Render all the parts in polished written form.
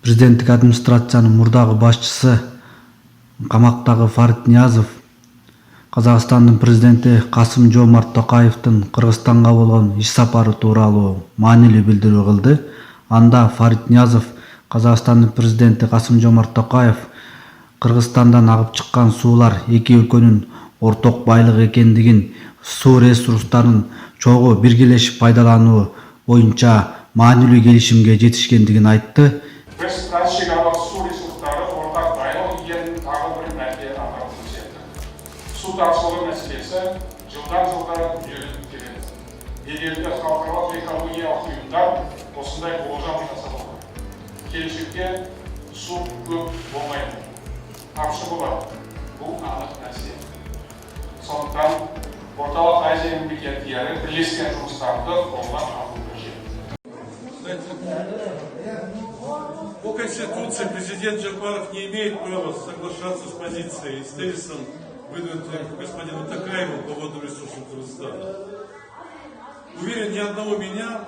Президенттик администрациянын мурдагы башчысы камактагы Фарит Ниязов Казакстандын президенти Касым-Жомарт Токаевдин Кыргызстанга болгон иш сапары тууралуу маанилүү билдирүү кылды. Анда Фарит Ниязов Казакстандын президенти Касым-Жомарт Токаев Кыргызстандан агып чыккан суулар эки өлкөнүн орток байлыгы экендигин, суу ресурстарын чогуу биргелешип пайдалануу боюнча маанилүү келишимге жетишкендигин айтты. Biz transşegarалық su ресурстары ортақ байлық екенін тағы бір мәрте атап көрсетті. Су тапшылығы мәселесі жылдан-жылға жүйеленіп келеді. Беделді халықаралық экологиялық ұйымдар осындай болжам жасап отыр. Келешекте су көп болмайды, тапшы болады. Бұл анық нәрсе. Сондықтан Орталық Азия мемлекеттері бірлескен жұмыстарды қолға алу қажет. По Конституции президент Джапаров не имеет права соглашаться с позицией и с тезисом, выдвинутым господином Токаевым по водным ресурсам Кыргызстана. Уверен, ни одного меня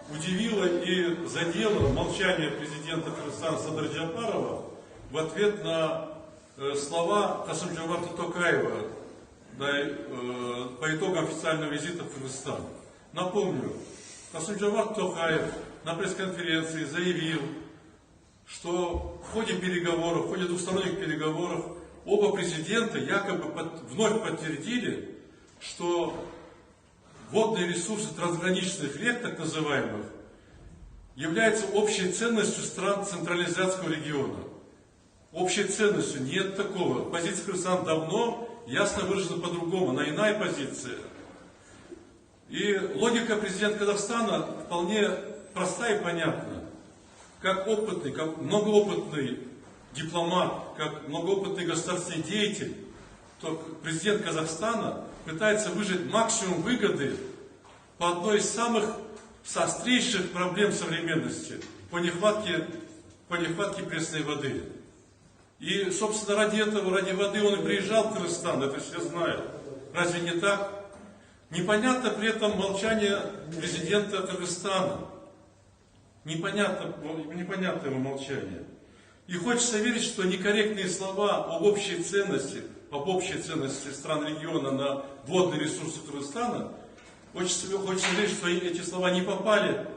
удивило и задело молчание президента Кыргызстана Садыра Джапарова в ответ на слова Касым-Жомарта Токаева по итогам официального визита в Кыргызстан. Напомню, Касым-Жомарт Токаев на пресс-конференции заявил, что в ходе двухсторонних переговоров оба президента якобы вновь подтвердили, что водные ресурсы трансграничных рек, так называемых, являются общей ценностью стран Центральноазиатского региона. Общей ценностью нет такого. Позиция Кыргызстана давно ясно выражена по-другому, она иная позиция. И логика президента Казахстана вполне проста и понятна. Как многоопытный дипломат, как многоопытный государственный деятель, то президент Казахстана пытается выжать максимум выгоды по одной из самых острейших проблем современности, по нехватке пресной воды. И, собственно, ради воды он и приезжал в Кыргызстан, это все знают. Разве не так? Непонятно при этом молчание президента Кыргызстана. Непонятно его молчание. И хочется верить, что некорректные слова об общей ценности стран региона на водные ресурсы Кыргызстана, хочется верить, что эти слова не попали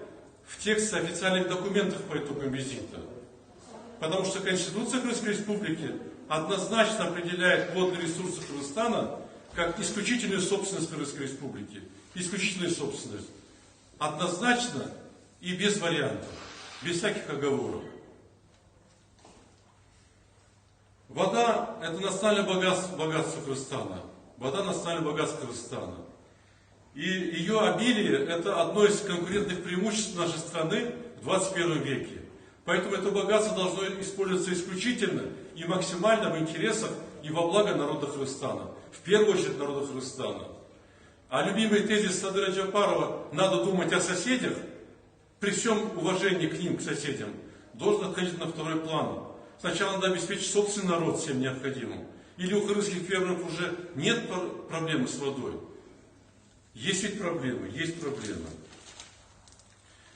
в текст официальных документов по итогам визита. Потому что Конституция Кыргызской Республики однозначно определяет водные ресурсы Кыргызстана как исключительную собственность Кыргызской Республики. Исключительную собственность. Однозначно и без вариантов, без всяких оговоров. Вода – это национальное богатство Кыргызстана. Вода – национальное богатство Кыргызстана. И ее обилие – это одно из конкурентных преимуществ нашей страны в 21 веке. Поэтому это богатство должно использоваться исключительно и максимально в интересах и во благо народа Кыргызстана. В первую очередь народа Кыргызстана. А любимый тезис Садыра Джапарова «надо думать о соседях» при всем уважении к ним, к соседям, должен отходить на второй план. Сначала надо обеспечить собственный народ всем необходимым. Или у кыргызских фермеров уже нет проблемы с водой? Есть ведь проблемы, есть проблемы.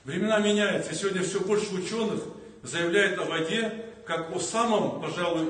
Времена меняются, и сегодня все больше ученых заявляет о воде как о самом, пожалуй,